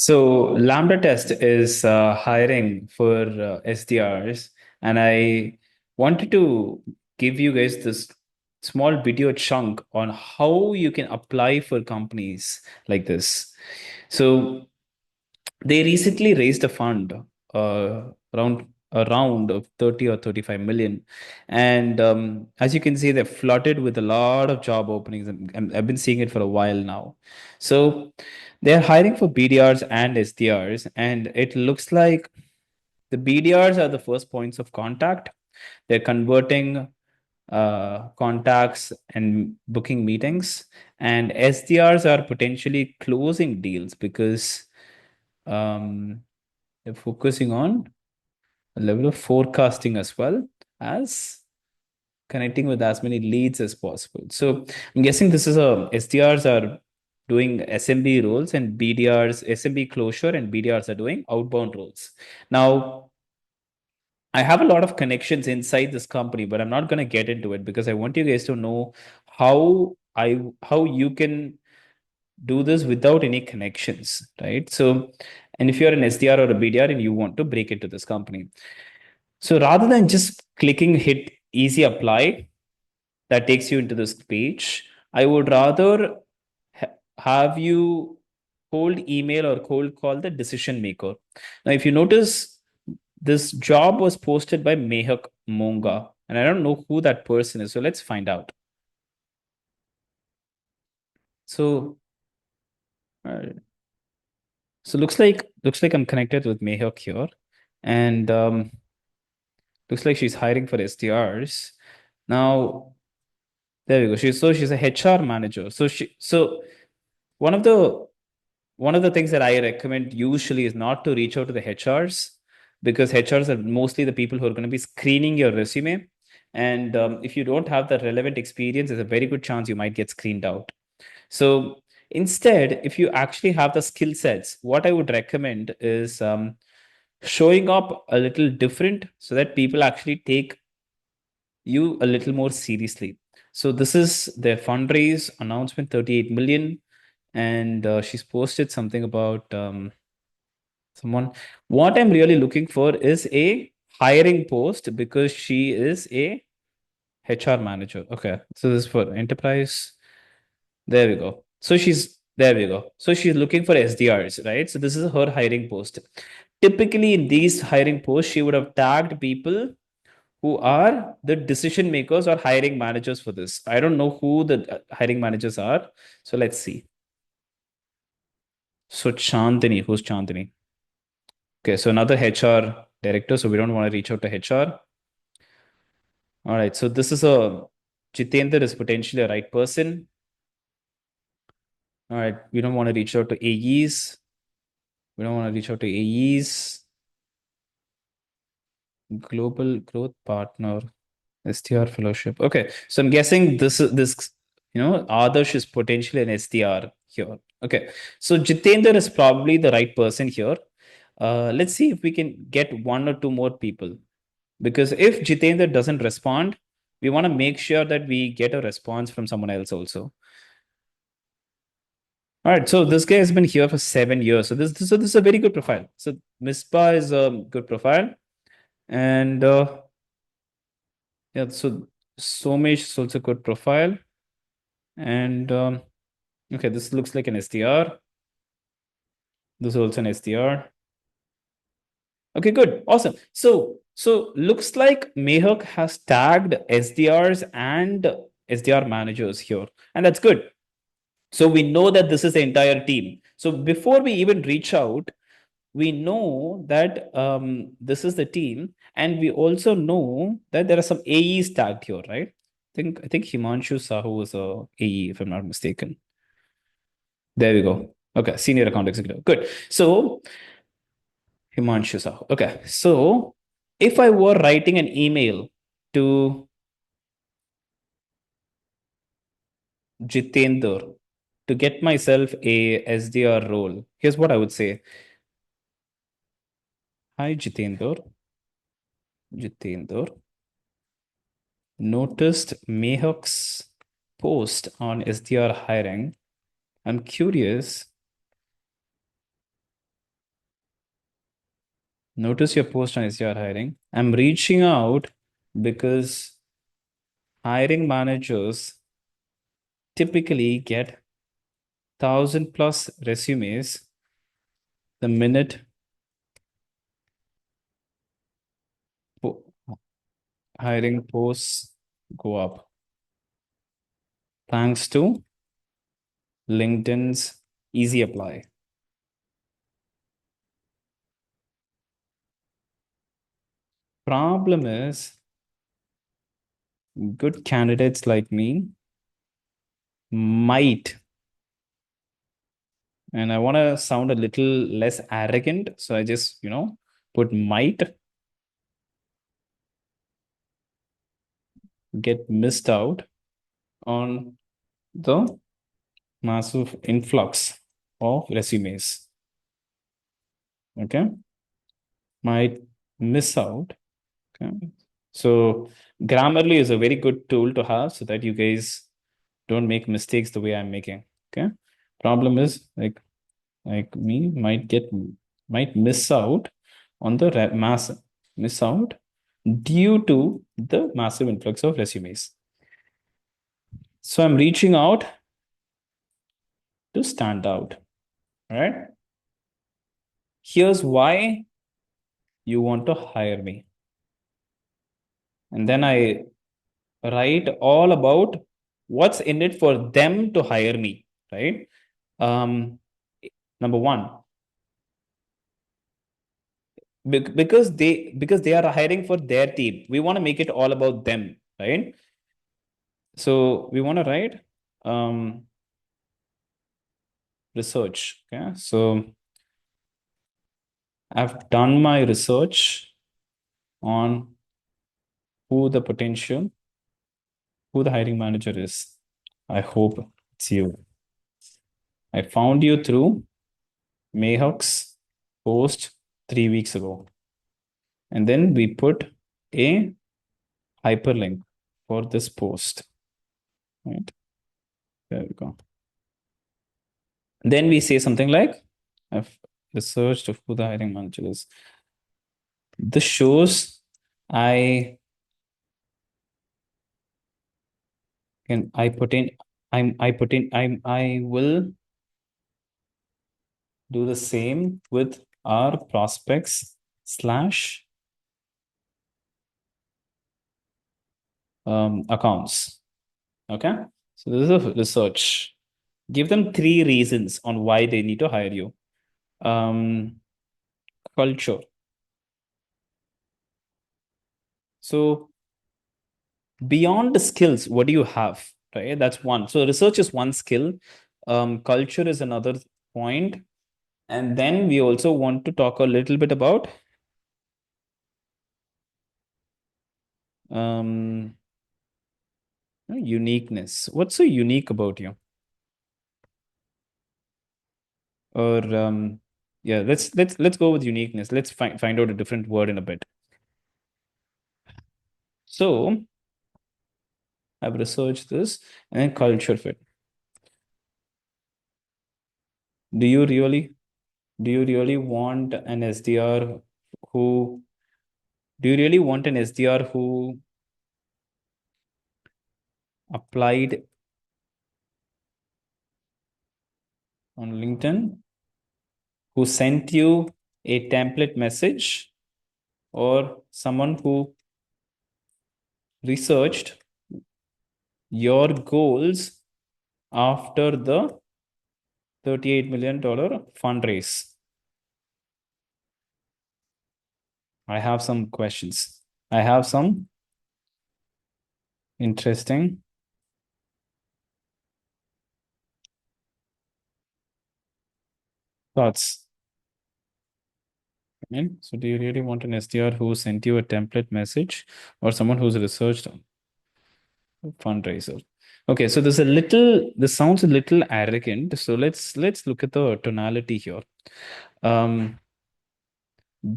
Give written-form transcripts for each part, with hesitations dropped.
So LambdaTest is hiring for SDRs, and I wanted to give you guys this small video chunk on how you can apply for companies like this. So they recently raised a fund around a round of 30 or 35 million. And as you can see, they're flooded with a lot of job openings. And I've been seeing it for a while now. So they're hiring for BDRs and SDRs. And it looks like the BDRs are the first points of contact. They're converting contacts and booking meetings. And SDRs are potentially closing deals because um, they're focusing on a level of forecasting as well as connecting with as many leads as possible. So I'm guessing this is a SDRs are doing SMB roles and BDRs, SMB closure and BDRs are doing outbound roles. Now, I have a lot of connections inside this company, but I'm not going to get into it because I want you guys to know how you can do this without any connections, right? So, and if you're an SDR or a BDR and you want to break into this company, so rather than just clicking hit easy apply that takes you into this page, I would rather have you cold email or cold call the decision maker. Now, if you notice, this job was posted by Mehak Monga, and I don't know who that person is. So let's find out. So, uh, so looks like I'm connected with Mehak here, and looks like she's hiring for SDRs. Now, there we go. She's a HR manager. So one of the one of the things that I recommend usually is not to reach out to the HRs because HRs are mostly the people who are going to be screening your resume. And if you don't have the relevant experience, there's a very good chance you might get screened out. So instead, if you actually have the skill sets, what I would recommend is showing up a little different so that people actually take you a little more seriously. So this is their fundraise announcement, 38 million, and she's posted something about someone. What I'm really looking for is a hiring post because she is a HR manager. Okay, so this is for enterprise. There we go. So she's there we go. So she's looking for SDRs, right? So this is her hiring post. Typically, in these hiring posts, she would have tagged people who are the decision makers or hiring managers for this. I don't know who the hiring managers are. So let's see. So Chandini, who's Chandini? Okay, so another HR director. So we don't want to reach out to HR. All right. So this is a Jitendra is potentially a right person. All right. We don't want to reach out to AEs. We don't want to reach out to AEs. Global growth partner. SDR fellowship. Okay, so I'm guessing this Adarsh is potentially an SDR here. Okay, so Jitendra is probably the right person here. Let's see if we can get one or two more people because if Jitendra doesn't respond, we want to make sure that we get a response from someone else also. All right, so this guy has been here for 7 years. So this is a very good profile. So Mispa is a good profile, and yeah, so Somesh is also a good profile. And okay, this looks like an SDR. This is also an SDR. Okay, good. Awesome. So looks like Mehak has tagged SDRs and SDR managers here. And that's good. So we know that this is the entire team. So before we even reach out, we know that this is the team. And we also know that there are some AEs tagged here, right? I think Himanshu Sahu is a AE, if I'm not mistaken. There we go. Okay, senior account executive. Good. So Himanshu Sahu. Okay, so if I were writing an email to Jitendra to get myself a SDR role, here's what I would say. Hi Jitendra. Jitendra noticed Mehak's post on SDR hiring. I'm curious Notice your post on SDR hiring. I'm reaching out because hiring managers typically get 1,000+ resumes the minute po- hiring posts go up. Thanks to LinkedIn's easy apply. Problem is, good candidates like me might, and I want to sound a little less arrogant, so I just, put might get missed out on the massive influx of resumes. Okay. Might miss out. Okay. So Grammarly is a very good tool to have so that you guys don't make mistakes the way I'm making. Okay. Problem is like me might miss out on the mass miss out due to the massive influx of resumes. So I'm reaching out to stand out. All right. Here's why you want to hire me. And then I write all about what's in it for them to hire me, right? Um, Number one, because they are hiring for their team, we want to make it all about them, right? So we want to write um, research. Okay, so I've done my research on who the potential, who the hiring manager is. I hope it's you. I found you through Mayhawk's post 3 weeks ago. And then we put a hyperlink for this post. Right? There we go. Then we say something like, I've researched who the hiring manager is. This shows I can I put in I put in I will do the same with our prospects slash accounts. Okay. So this is a research. Give them 3 reasons on why they need to hire you. Culture. So beyond the skills, what do you have? Right. That's one. So research is one skill. Culture is another point. And then we also want to talk a little bit about um, uniqueness. What's so unique about you? Or yeah, let's go with uniqueness. Let's find out a different word in a bit. So I've researched this and then culture fit. Do you really do you really want an SDR who do you really want an SDR who applied on LinkedIn, who sent you a template message, or someone who researched your goals after the $38 million fundraise? I have some questions. I have some interesting thoughts. Okay. So, do you really want an SDR who sent you a template message or someone who's researched fundraiser? Okay, so this sounds a little arrogant. So let's look at the tonality here. Um,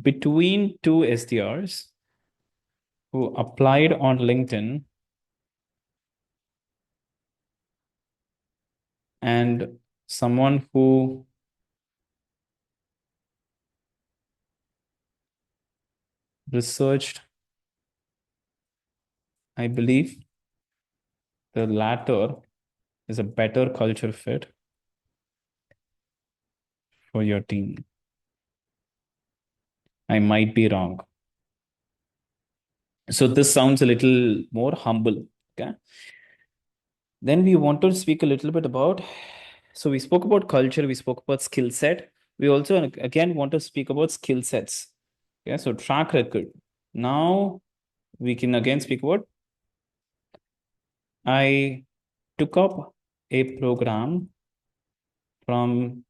Between two SDRs who applied on LinkedIn and someone who researched, I believe the latter is a better culture fit for your team. I might be wrong. So this sounds a little more humble. Okay. Then we want to speak a little bit about. So we spoke about culture, we spoke about skill set. We also again want to speak about skill sets. Okay. So track record. Now we can again speak about. I took up a program from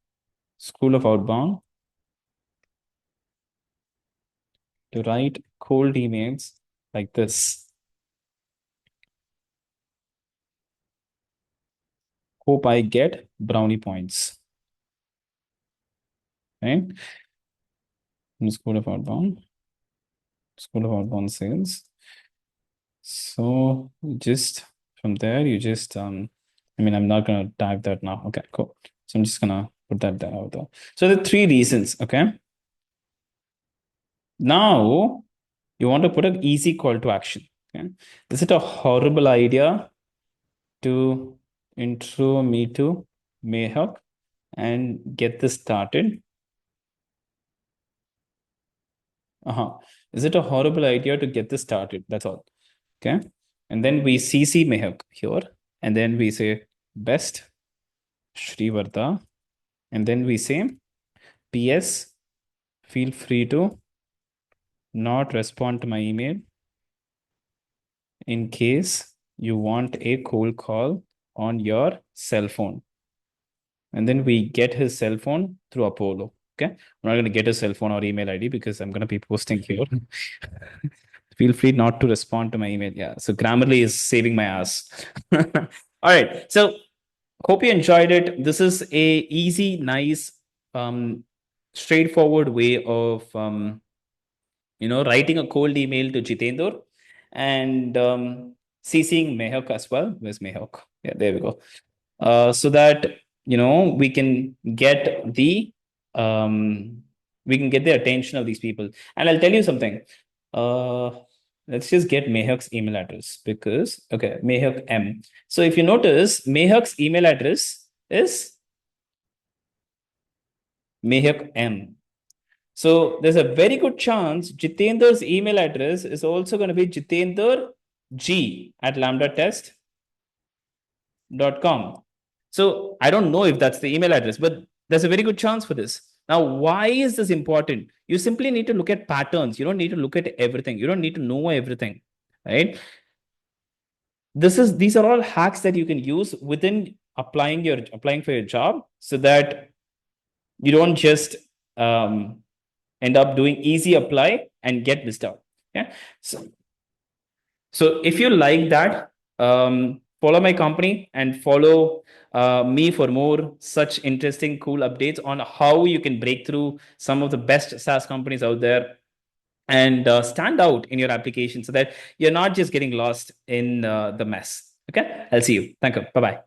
School of Outbound to write cold emails like this. Hope I get brownie points. Right? School of Outbound. School of Outbound Sales. So just from there, you just I mean, I'm not gonna type that now. Okay, cool. So I'm just gonna put that down out there. So the three reasons. Okay. Now you want to put an easy call to action. Okay. Is it a horrible idea to intro me to Mayhawk and get this started? Uh-huh. Is it a horrible idea to get this started? That's all. Okay. And then we CC Mayhawk here. And then we say best Shrivarta. And then we say PS, feel free to not respond to my email in case you want a cold call on your cell phone. And then we get his cell phone through Apollo. Okay. I'm not going to get his cell phone or email ID because I'm going to be posting here. Feel free not to respond to my email. Yeah. So Grammarly is saving my ass. All right. So hope you enjoyed it. This is a easy, nice, straightforward way of writing a cold email to Jitendra and CCing Mehak as well. Where's Mehak? Yeah, there we go. So that we can get the um, attention of these people. And I'll tell you something. Uh, let's just get Mehak's email address because okay, Mehak M. So if you notice, Mehak's email address is Mehak M. So there's a very good chance Jitendra's email address is also going to be Jitendra G at lambdatest.com. So I don't know if that's the email address, but there's a very good chance for this. Now, why is this important? You simply need to look at patterns. You don't need to look at everything. You don't need to know everything, right? These are all hacks that you can use within applying for your job so that you don't just end up doing easy apply and get missed out. Yeah. So if you like that, follow my company and follow me for more such interesting, cool updates on how you can break through some of the best SaaS companies out there and stand out in your application so that you're not just getting lost in the mess. Okay. I'll see you. Thank you. Bye bye.